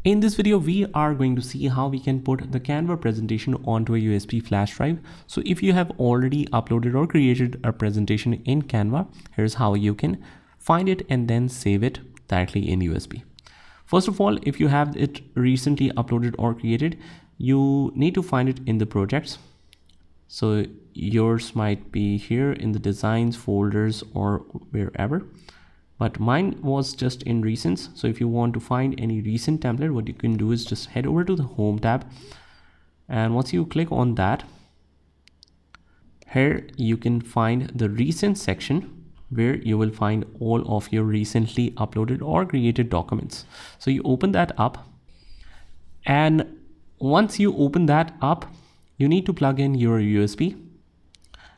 In this video, we are going to see how we can put the Canva presentation onto a USB flash drive. So if you have already uploaded or created a presentation in Canva, here's how you can find it and then save it directly in USB. First of all, if you have it recently uploaded or created, you need to find it in the projects. So yours might be here in the designs folders or wherever. But mine was just in recents. So if you want to find any recent template, what you can do is just head over to the home tab. And once you click on that, here you can find the recent section where you will find all of your recently uploaded or created documents. So you open that up. And once you open that up, you need to plug in your USB.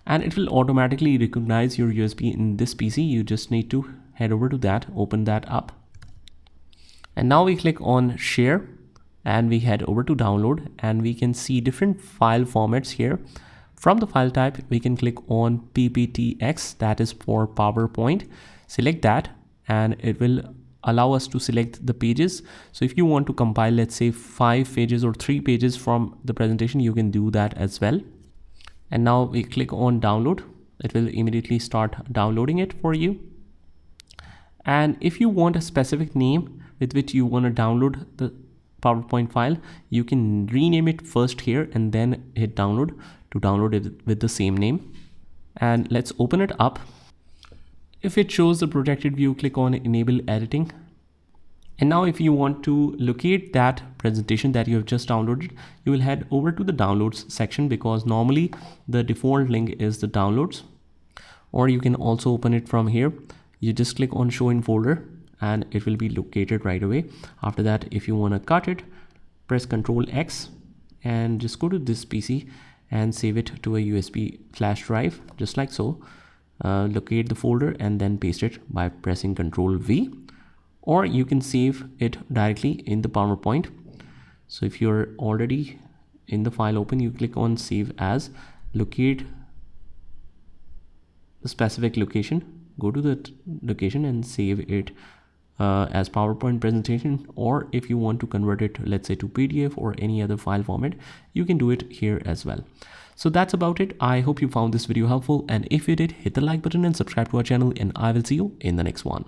And it will automatically recognize your USB in this PC. You just need to head over to that, open that up. And now we click on share and we head over to download and we can see different file formats here. From the file type, we can click on PPTX, that is for PowerPoint. Select that and it will allow us to select the pages. So if you want to compile, let's say 5 pages or 3 pages from the presentation, you can do that as well. And now we click on download. It will immediately start downloading it for you. And if you want a specific name with which you want to download the PowerPoint file, you can rename it first here and then hit download to download it with the same name. And let's open it up. If it shows the projected view, click on enable editing. And now if you want to locate that presentation that you have just downloaded, you will head over to the downloads section because normally the default link is the downloads. Or you can also open it from here. You just click on show in folder and it will be located right away. After that, if you want to cut it, press Ctrl X and just go to this PC and save it to a USB flash drive, just like so. Locate the folder and then paste it by pressing Ctrl V. Or you can save it directly in the PowerPoint. So if you're already in the file open, you click on save as, locate the specific location, go to the location and save it as PowerPoint presentation. Or if you want to convert it, let's say to PDF or any other file format, you can do it here as well. So that's about it. I hope you found this video helpful. And if you did, hit the like button and subscribe to our channel and I will see you in the next one.